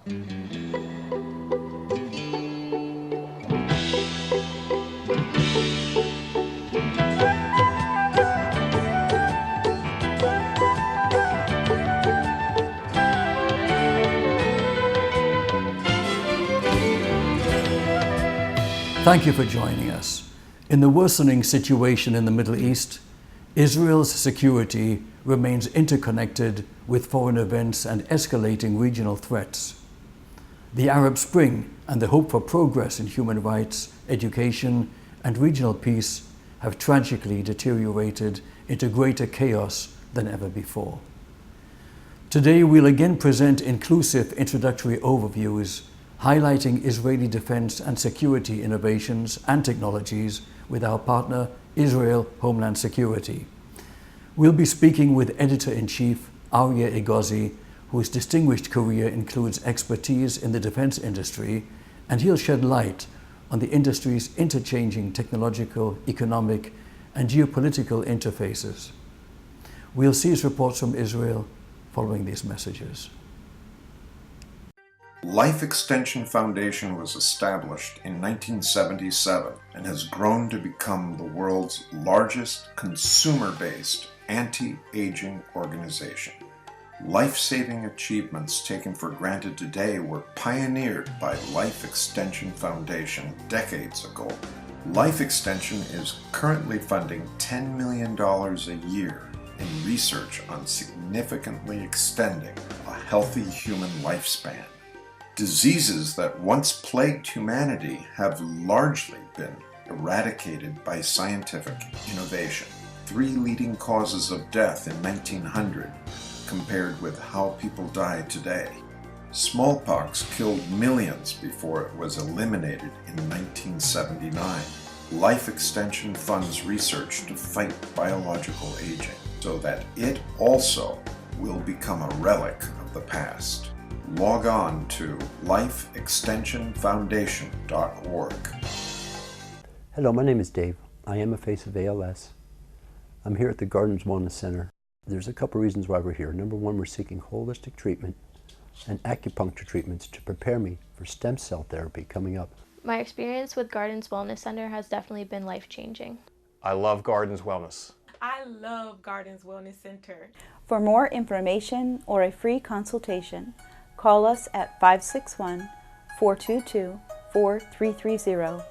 Thank you for joining us. In the worsening situation in the Middle East, Israel's security remains interconnected with foreign events and escalating regional threats. The Arab Spring and the hope for progress in human rights, education, and regional peace have tragically deteriorated into greater chaos than ever before. Today, we'll again present inclusive introductory overviews highlighting Israeli defense and security innovations and technologies with our partner, Israel Homeland Security. We'll be speaking with Editor-in-Chief Arie Egozi, whose distinguished career includes expertise in the defense industry, and he'll shed light on the industry's interchanging technological, economic, and geopolitical interfaces. We'll see his reports from Israel following these messages. Life Extension Foundation was established in 1977 and has grown to become the world's largest consumer-based anti-aging organization. Life-saving achievements taken for granted today were pioneered by Life Extension Foundation decades ago. Life Extension is currently funding $10 million a year in research on significantly extending a healthy human lifespan. Diseases that once plagued humanity have largely been eradicated by scientific innovation. 3 leading causes of death in 1900 compared with how people die today. Smallpox killed millions before it was eliminated in 1979. Life Extension funds research to fight biological aging so that it also will become a relic of the past. Log on to lifeextensionfoundation.org. Hello, my name is Dave. I am a face of ALS. I'm here at the Gardens Wellness Center. There's a couple reasons why we're here. Number one, we're seeking holistic treatment and acupuncture treatments to prepare me for stem cell therapy coming up. My experience with Gardens Wellness Center has definitely been life-changing. I love Gardens Wellness. I love Gardens Wellness Center. For more information or a free consultation, call us at 561-422-4330.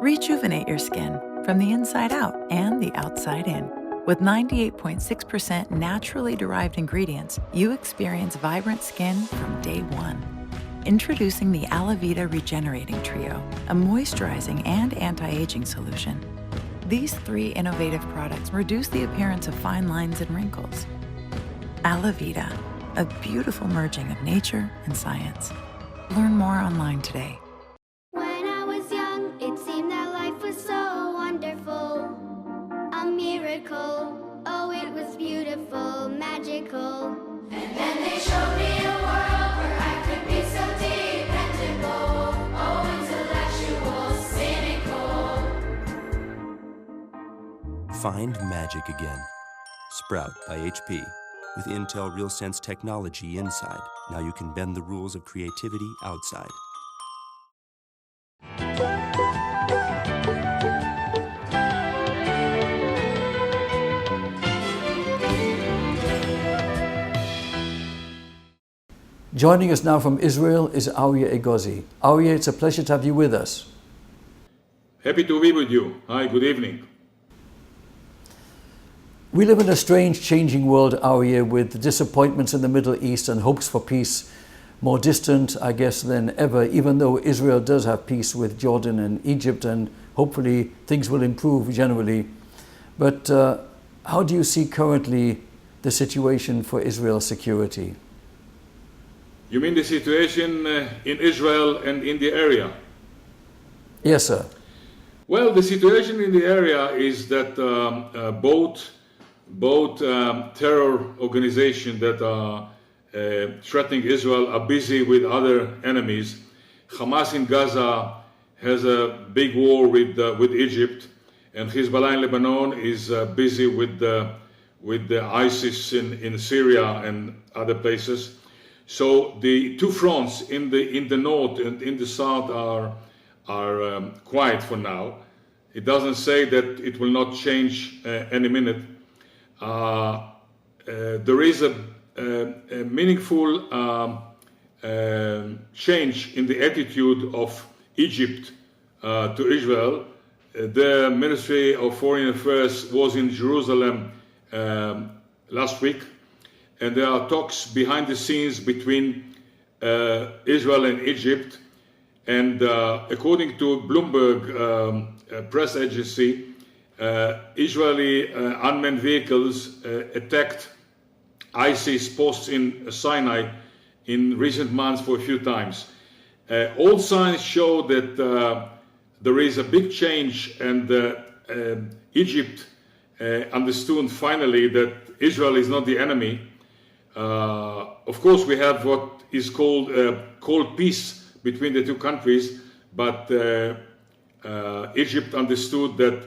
Rejuvenate your skin from the inside out and the outside in. With 98.6% naturally derived ingredients, you experience vibrant skin from day one. Introducing the Alavita Regenerating Trio, a moisturizing and anti-aging solution. These 3 innovative products reduce the appearance of fine lines and wrinkles. Alavita, a beautiful merging of nature and science. Learn more online today. When I was young, it seemed that life was so wonderful. A miracle, oh it was beautiful, magical. And then they showed me a world where I could be so dependable. Oh, intellectual, cynical. Find magic again. Sprout by HP. With Intel RealSense technology inside, now you can bend the rules of creativity outside. Joining us now from Israel is Arie Egozi. Arie, it's a pleasure to have you with us. Happy to be with you. Hi, good evening. We live in a strange, changing world, Arie, with disappointments in the Middle East and hopes for peace more distant, I guess, than ever, even though Israel does have peace with Jordan and Egypt, and hopefully things will improve generally. But how do you see currently the situation for Israel's security? You mean the situation in Israel and in the area? Yes, sir. Well, the situation in the area is that both terror organizations that are threatening Israel are busy with other enemies. Hamas in Gaza has a big war with Egypt, and Hezbollah in Lebanon is busy with the ISIS in Syria and other places. So the two fronts in the north and in the south are quiet for now. It doesn't say that it will not change any minute. There is a meaningful change in the attitude of Egypt to Israel. The Ministry of Foreign Affairs was in Jerusalem last week, and there are talks behind the scenes between Israel and Egypt. And according to Bloomberg press agency, Israeli unmanned vehicles attacked ISIS posts in Sinai in recent months for a few times. All signs show that there is a big change, and Egypt understood finally that Israel is not the enemy. Of course, we have what is called cold peace between the two countries, but Egypt understood that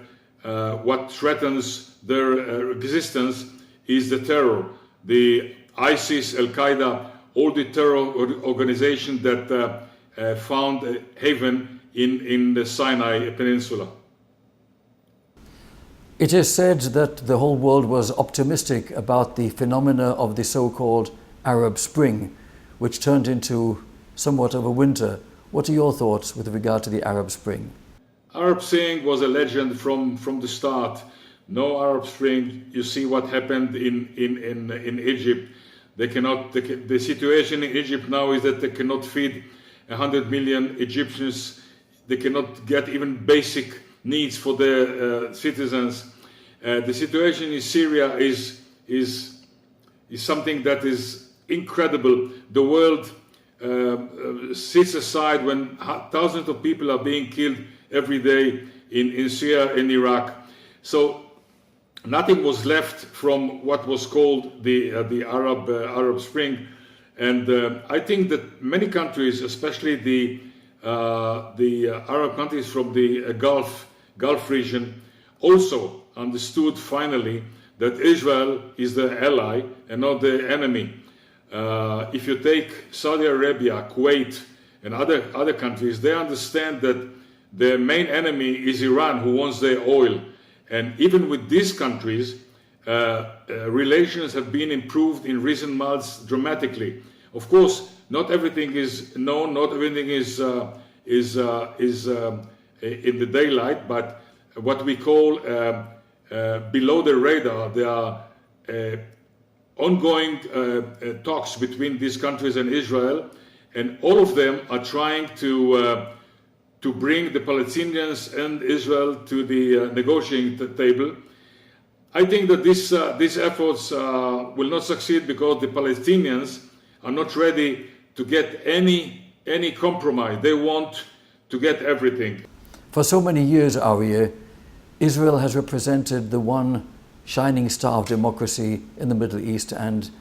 what threatens their existence is the terror. The ISIS, Al-Qaeda, all the terror organizations that found a haven in the Sinai Peninsula. It is said that the whole world was optimistic about the phenomena of the so-called Arab Spring, which turned into somewhat of a winter. What are your thoughts with regard to the Arab Spring? Arab Spring was a legend from the start. No Arab Spring. You see what happened in Egypt. They cannot. The situation in Egypt now is that they cannot feed 100 million Egyptians. They cannot get even basic needs for their citizens. The situation in Syria is something that is incredible. The world sits aside when thousands of people are being killed every day in Syria and Iraq. So nothing was left from what was called the Arab Spring, and I think that many countries, especially the Arab countries from the Gulf region, also understood finally that Israel is the ally and not the enemy. If you take Saudi Arabia, Kuwait, and other countries, they understand that the main enemy is Iran, who wants their oil. And even with these countries, relations have been improved in recent months dramatically. Of course, not everything is known, not everything is in the daylight, but what we call below the radar, there are ongoing talks between these countries and Israel, and all of them are trying to bring the Palestinians and Israel to the negotiating table. I think that these efforts will not succeed because the Palestinians are not ready to get any compromise. They want to get everything. For so many years, Arie, Israel has represented the one shining star of democracy in the Middle East and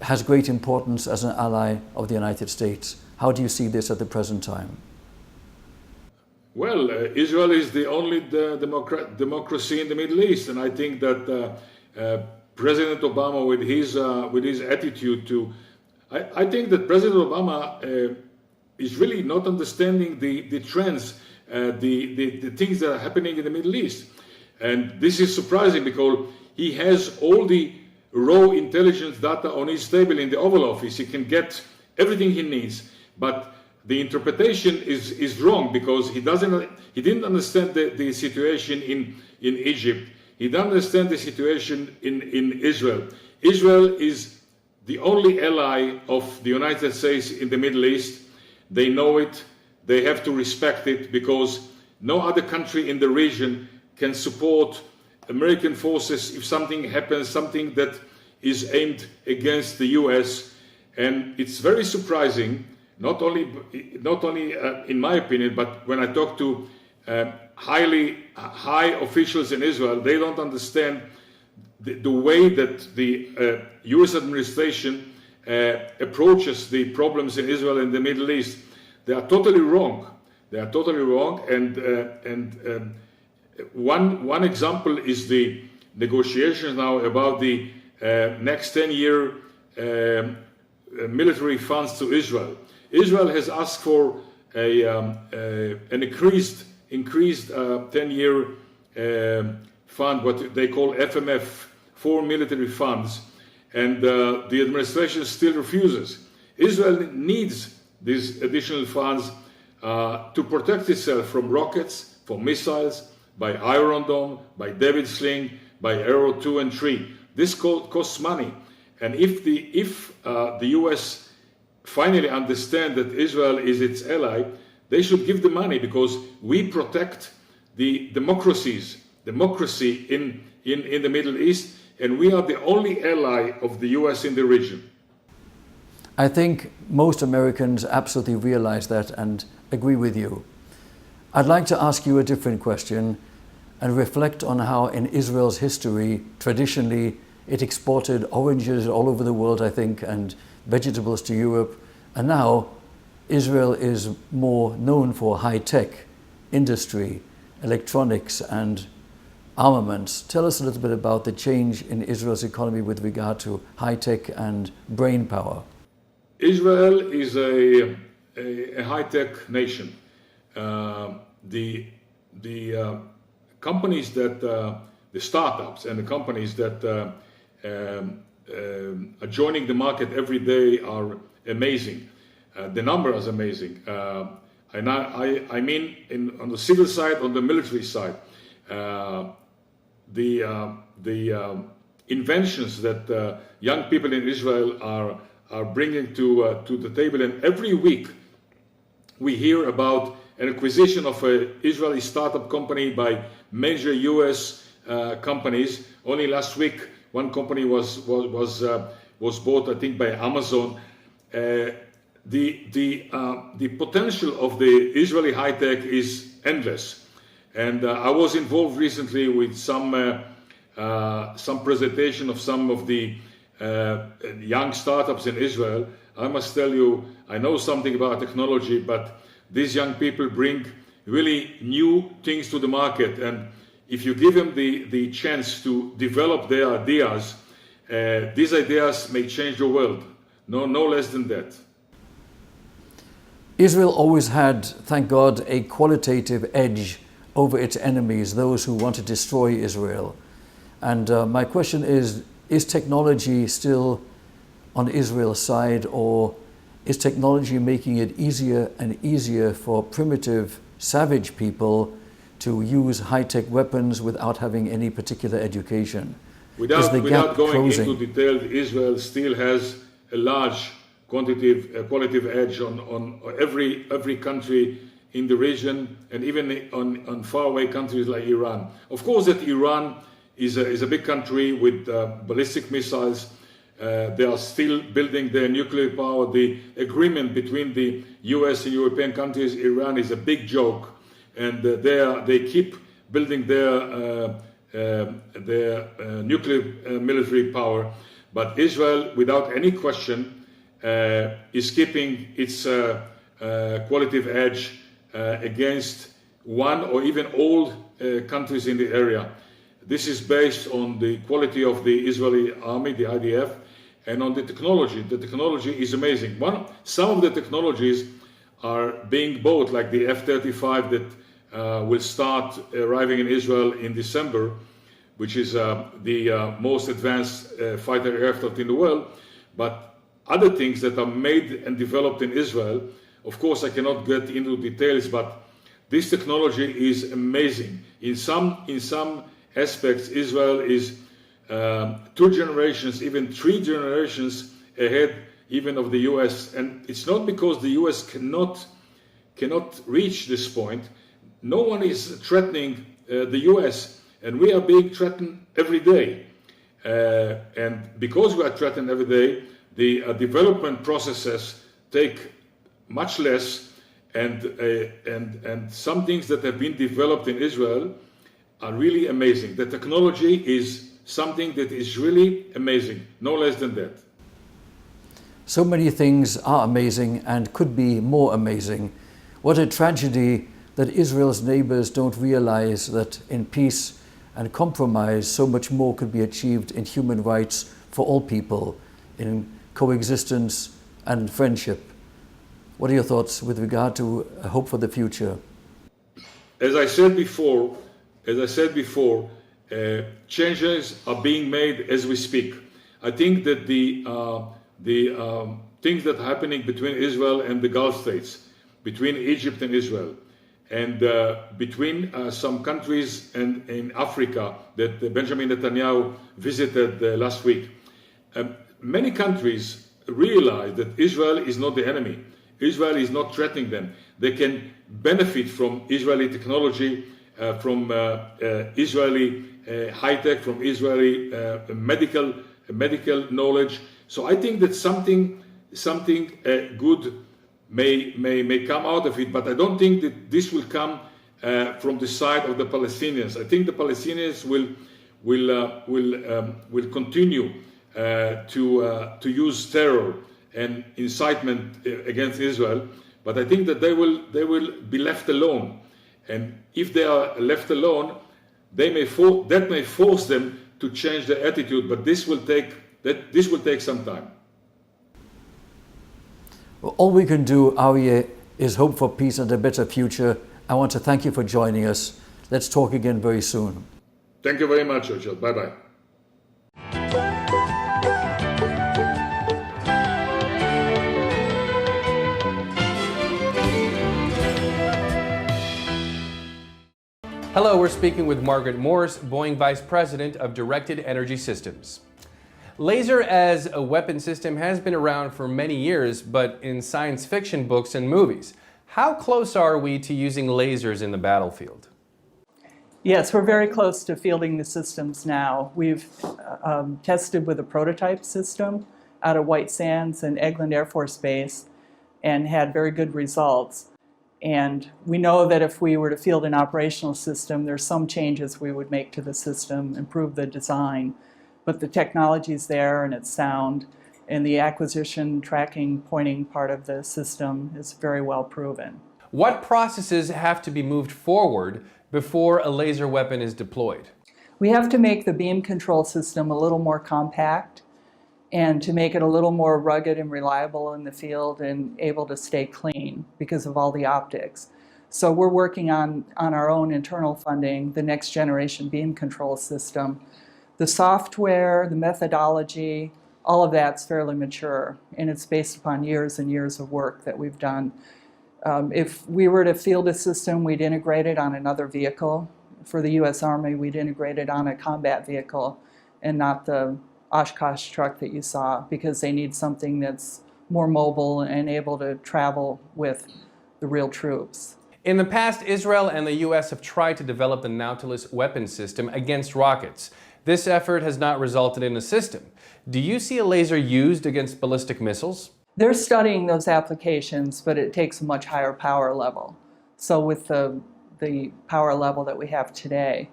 has great importance as an ally of the United States. How do you see this at the present time? Well, Israel is the only democracy in the Middle East, and I think that President Obama, with his attitude to, I think that President Obama is really not understanding the trends, the things that are happening in the Middle East, and this is surprising because he has all the raw intelligence data on his table in the Oval Office. He can get everything he needs, but the interpretation is wrong because he didn't understand the situation in Egypt. He didn't understand the situation in Israel. Israel is the only ally of the United States in the Middle East. They know it. They have to respect it because no other country in the region can support American forces if something happens, something that is aimed against the US. And it's very surprising, not only in my opinion, but when I talk to high officials in Israel, they don't understand the way that the US administration approaches the problems in Israel and the Middle East. They are totally wrong. They are totally wrong. And one example is the negotiations now about the next 10-year military funds to Israel. Israel has asked for an increased 10-year fund, what they call FMF, for military funds, and the administration still refuses. Israel needs these additional funds to protect itself from rockets, from missiles, by Iron Dome, by David Sling, by Arrow 2 and 3. This costs money. And if the US finally understand that Israel is its ally, they should give the money, because we protect the democracy in the Middle East, and we are the only ally of the US in the region. I think most Americans absolutely realize that and agree with you. I'd like to ask you a different question and reflect on how in Israel's history, traditionally, it exported oranges all over the world, I think, and vegetables to Europe. And now Israel is more known for high-tech industry, electronics and armaments. Tell us a little bit about the change in Israel's economy with regard to high-tech and brain power. Israel is a high-tech nation. The companies that, the startups and the companies that are joining the market every day are amazing. The number is amazing. And I mean, on the civil side, on the military side, the inventions that young people in Israel are bringing to the table, and every week we hear about an acquisition of an Israeli startup company by major U.S. companies. Only last week, one company was bought, I think, by Amazon. The potential of the Israeli high tech is endless, and I was involved recently with some presentation of some of the young startups in Israel. I must tell you, I know something about technology, but these young people bring really new things to the market, and if you give them the chance to develop their ideas, these ideas may change the world. No less than that. Israel always had, thank God, a qualitative edge over its enemies, those who want to destroy Israel. And my question is technology still on Israel's side, or is technology making it easier and easier for primitive, savage people to use high-tech weapons without having any particular education? Without going into detail, Israel still has a large qualitative edge on every country in the region, and even on faraway countries like Iran. Of course, that Iran is a big country with ballistic missiles. They are still building their nuclear power. The agreement between the US and European countries, Iran is a big joke, and they keep building their nuclear military power. But Israel, without any question, is keeping its qualitative edge against one or even all countries in the area. This is based on the quality of the Israeli army, the IDF, and on the technology. The technology is amazing. Some of the technologies are being bought, like the F-35 that will start arriving in Israel in December, which is the most advanced fighter aircraft in the world. But other things that are made and developed in Israel, of course I cannot get into details, but this technology is amazing. In some aspects, Israel is 2 generations, even 3 generations ahead even of the US. And it's not because the US cannot reach this point. No one is threatening the US, and we are being threatened every day. And because we are threatened every day, the development processes take much less, and some things that have been developed in Israel are really amazing. The technology is something that is really amazing, no less than that. So many things are amazing and could be more amazing. What a tragedy that Israel's neighbors don't realize that in peace and compromise, so much more could be achieved in human rights for all people, in coexistence and friendship. What are your thoughts with regard to hope for the future? As I said before, changes are being made as we speak. I think that the things that are happening between Israel and the Gulf states, between Egypt and Israel, and between some countries and in Africa that Benjamin Netanyahu visited last week, many countries realize that Israel is not the enemy. Israel is not threatening them. They can benefit from Israeli technology, from Israeli high-tech, from Israeli medical knowledge. So I think that something good may come out of it, but I don't think that this will come from the side of the Palestinians. I think the Palestinians will continue to use terror and incitement against Israel, but I think that they will be left alone. And if they are left alone, that may force them to change their attitude, but this will take some time. Well, all we can do, Arie, is hope for peace and a better future. I want to thank you for joining us. Let's talk again very soon. Thank you very much, Richard. Bye-bye. Hello, we're speaking with Margaret Morse, Boeing Vice President of Directed Energy Systems. Laser as a weapon system has been around for many years, but in science fiction books and movies. How close are we to using lasers in the battlefield? Yes, we're very close to fielding the systems now. We've tested with a prototype system out of White Sands and Eglin Air Force Base and had very good results. And we know that if we were to field an operational system, there's some changes we would make to the system, improve the design. But the technology's there and it's sound, and the acquisition, tracking, pointing part of the system is very well proven. What processes have to be moved forward before a laser weapon is deployed? We have to make the beam control system a little more compact and to make it a little more rugged and reliable in the field and able to stay clean because of all the optics. So we're working on our own internal funding, the next generation beam control system. The software, the methodology, all of that's fairly mature, and it's based upon years and years of work that we've done. If we were to field a system, we'd integrate it on another vehicle. For the U.S. Army, we'd integrate it on a combat vehicle and not the Oshkosh truck that you saw, because they need something that's more mobile and able to travel with the real troops. In the past, Israel and the U.S. have tried to develop the Nautilus weapon system against rockets. This effort has not resulted in a system. Do you see a laser used against ballistic missiles? They're studying those applications, but it takes a much higher power level. So with the power level that we have today,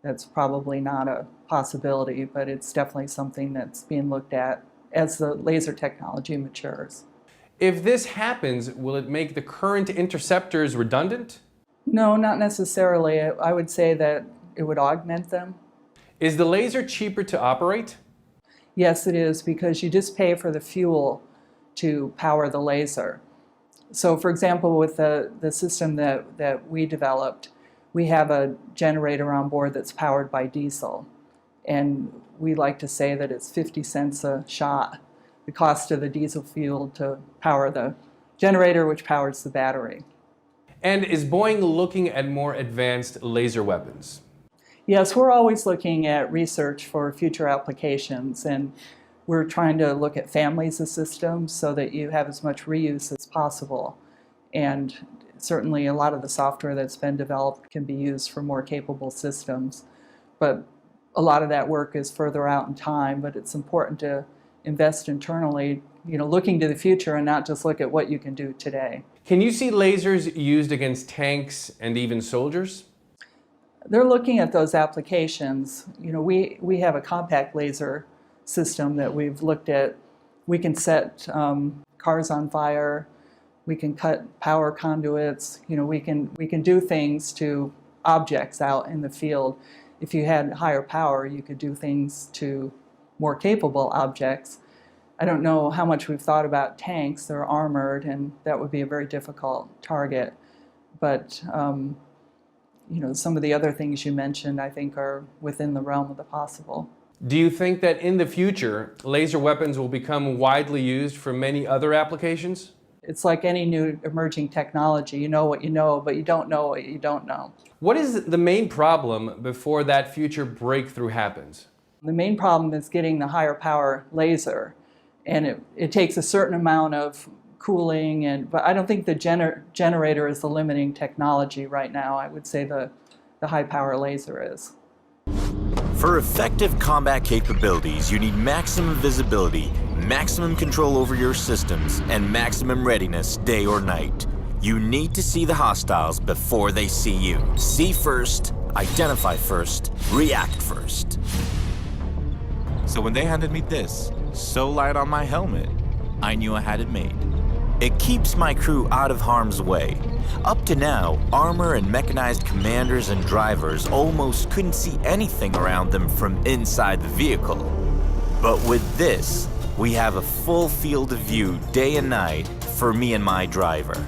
that's probably not a possibility, but it's definitely something that's being looked at as the laser technology matures. If this happens, will it make the current interceptors redundant? No, not necessarily. I would say that it would augment them. Is the laser cheaper to operate? Yes, it is, because you just pay for the fuel to power the laser. So for example, with the system that we developed, we have a generator on board that's powered by diesel. And we like to say that it's 50 cents a shot, the cost of the diesel fuel to power the generator, which powers the battery. And is Boeing looking at more advanced laser weapons? Yes, we're always looking at research for future applications, and we're trying to look at families of systems so that you have as much reuse as possible. And certainly a lot of the software that's been developed can be used for more capable systems. But a lot of that work is further out in time, but it's important to invest internally, looking to the future and not just look at what you can do today. Can you see lasers used against tanks and even soldiers? They're looking at those applications. We have a compact laser system that we've looked at. We can set cars on fire. We can cut power conduits. We can do things to objects out in the field. If you had higher power, you could do things to more capable objects. I don't know how much we've thought about tanks. They're armored, and that would be a very difficult target. But some of the other things you mentioned, I think, are within the realm of the possible. Do you think that in the future, laser weapons will become widely used for many other applications? It's like any new emerging technology. You know what you know, but you don't know what you don't know. What is the main problem before that future breakthrough happens? The main problem is getting the higher power laser. And it takes a certain amount of cooling, but I don't think the generator is the limiting technology right now. I would say the high power laser is. For effective combat capabilities, you need maximum visibility, maximum control over your systems, and maximum readiness day or night. You need to see the hostiles before they see you. See first, identify first, react first. So when they handed me this, so light on my helmet, I knew I had it made. It keeps my crew out of harm's way. Up to now, armor and mechanized commanders and drivers almost couldn't see anything around them from inside the vehicle. But with this, we have a full field of view day and night for me and my driver.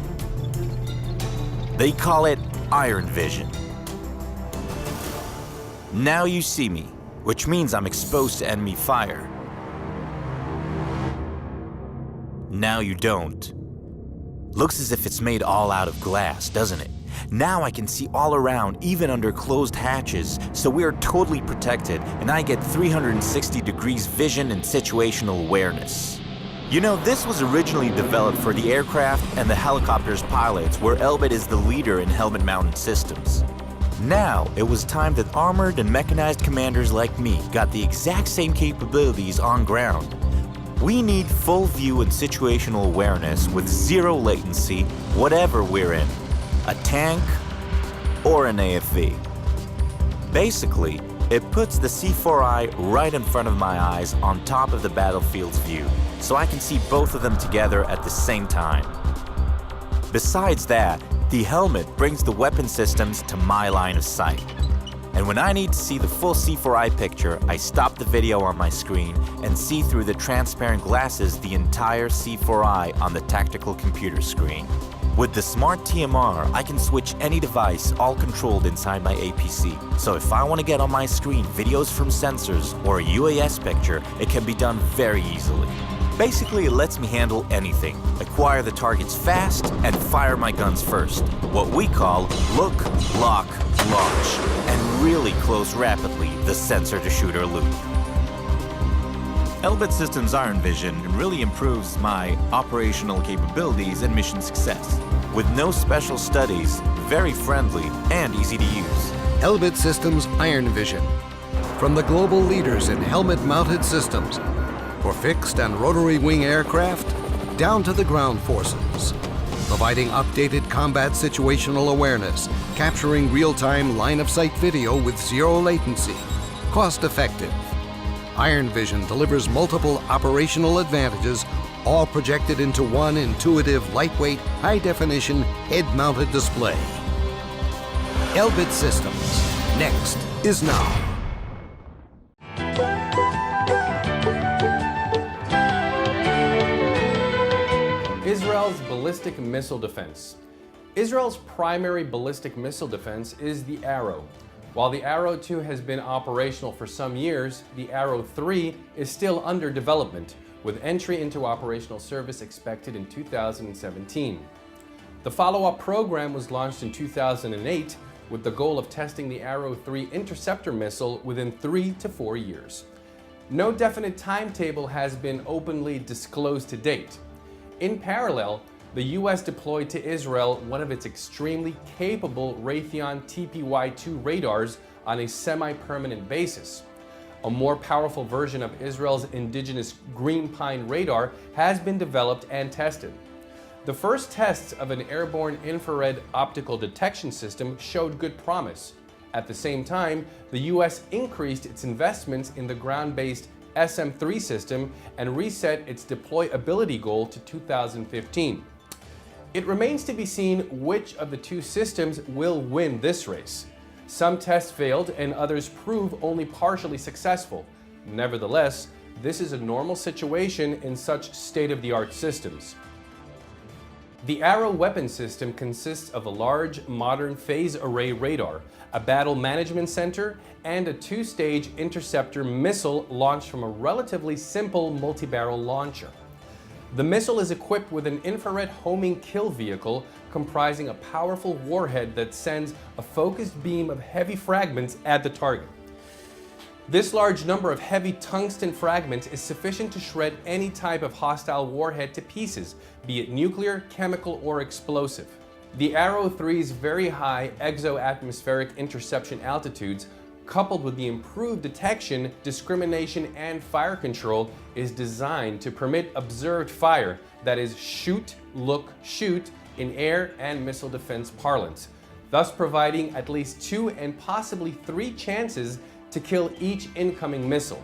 They call it Iron Vision. Now you see me, which means I'm exposed to enemy fire. Now you don't. Looks as if it's made all out of glass, doesn't it? Now I can see all around, even under closed hatches, so we are totally protected, and I get 360 degrees vision and situational awareness. You know, this was originally developed for the aircraft and the helicopter's pilots, where Elbit is the leader in helmet-mounted systems. Now, it was time that armored and mechanized commanders like me got the exact same capabilities on ground. We need full view and situational awareness with zero latency, whatever we're in, a tank or an AFV. Basically, it puts the C4I right in front of my eyes on top of the battlefield's view, so I can see both of them together at the same time. Besides that, the helmet brings the weapon systems to my line of sight. And when I need to see the full C4I picture, I stop the video on my screen and see through the transparent glasses the entire C4I on the tactical computer screen. With the smart TMR, I can switch any device, all controlled inside my APC. So if I want to get on my screen videos from sensors or a UAS picture, it can be done very easily. Basically, it lets me handle anything, acquire the targets fast, and fire my guns first. What we call look, lock, launch, and really close rapidly the sensor-to-shooter loop. Elbit Systems Iron Vision really improves my operational capabilities and mission success. With no special studies, very friendly, and easy to use. Elbit Systems Iron Vision. From the global leaders in helmet-mounted systems, for fixed and rotary wing aircraft, down to the ground forces. Providing updated combat situational awareness, capturing real-time line-of-sight video with zero latency. Cost-effective. Iron Vision delivers multiple operational advantages, all projected into one intuitive, lightweight, high-definition, head-mounted display. Elbit Systems. Next is now. Israel's ballistic missile defense. Israel's primary ballistic missile defense is the Arrow. While the Arrow 2 has been operational for some years, the Arrow 3 is still under development, with entry into operational service expected in 2017. The follow-up program was launched in 2008 with the goal of testing the Arrow 3 interceptor missile within 3 to 4 years. No definite timetable has been openly disclosed to date. In parallel, the US deployed to Israel one of its extremely capable Raytheon TPY-2 radars on a semi-permanent basis. A more powerful version of Israel's indigenous Green Pine radar has been developed and tested. The first tests of an airborne infrared optical detection system showed good promise. At the same time, the US increased its investments in the ground-based SM-3 system and reset its deployability goal to 2015. It remains to be seen which of the two systems will win this race. Some tests failed and others prove only partially successful. Nevertheless, This is a normal situation in such state-of-the-art systems. The Arrow weapon system consists of a large, modern phase array radar, a battle management center, and a two-stage interceptor missile launched from a relatively simple multi-barrel launcher. The missile is equipped with an infrared homing kill vehicle comprising a powerful warhead that sends a focused beam of heavy fragments at the target. This large number of heavy tungsten fragments is sufficient to shred any type of hostile warhead to pieces, be it nuclear, chemical, or explosive. The Arrow 3's very high exo-atmospheric interception altitudes, coupled with the improved detection, discrimination, and fire control, is designed to permit observed fire, that is, shoot, look, shoot, in air and missile defense parlance, thus providing at least 2 and possibly 3 chances to kill each incoming missile.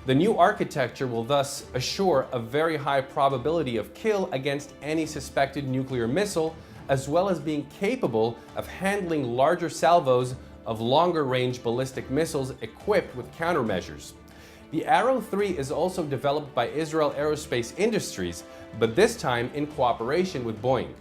The new architecture will thus assure a very high probability of kill against any suspected nuclear missile, as well as being capable of handling larger salvos of longer-range ballistic missiles equipped with countermeasures. The Arrow 3 is also developed by Israel Aerospace Industries, but this time in cooperation with Boeing.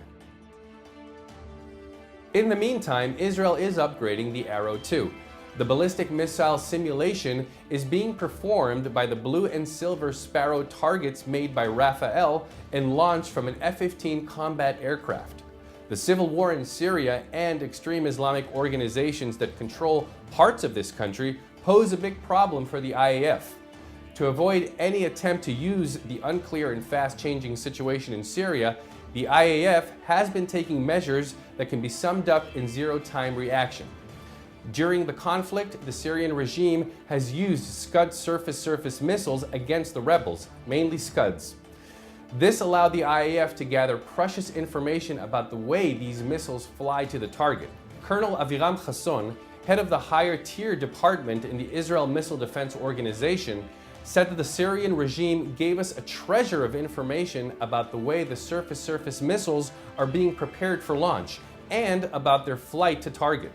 In the meantime, Israel is upgrading the Arrow 2. The ballistic missile simulation is being performed by the blue and silver Sparrow targets made by Rafael and launched from an F-15 combat aircraft. The civil war in Syria and extreme Islamic organizations that control parts of this country pose a big problem for the IAF. To avoid any attempt to use the unclear and fast-changing situation in Syria, the IAF has been taking measures that can be summed up in zero-time reaction. During the conflict, the Syrian regime has used Scud surface-surface missiles against the rebels, mainly Scuds. This allowed the IAF to gather precious information about the way these missiles fly to the target. Colonel Aviram Chasson, head of the higher tier department in the Israel Missile Defense Organization, said that the Syrian regime gave us a treasure of information about the way the surface-surface missiles are being prepared for launch and about their flight to target.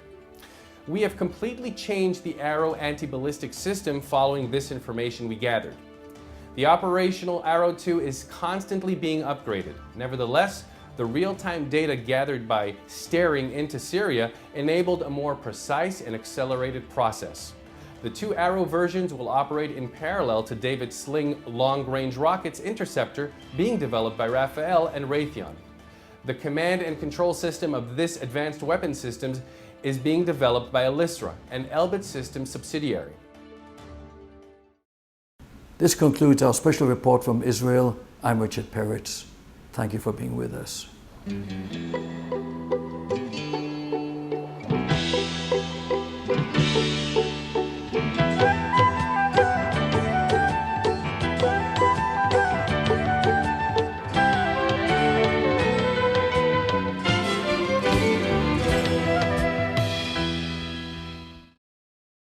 We have completely changed the Arrow anti-ballistic system following this information we gathered. The operational Arrow 2 is constantly being upgraded. Nevertheless, the real-time data gathered by staring into Syria enabled a more precise and accelerated process. The 2 Arrow versions will operate in parallel to David Sling long-range rockets interceptor being developed by Rafael and Raytheon. The command and control system of this advanced weapon systems is being developed by Elisra, an Elbit Systems subsidiary. This concludes our special report from Israel. I'm Richard Peritz. Thank you for being with us.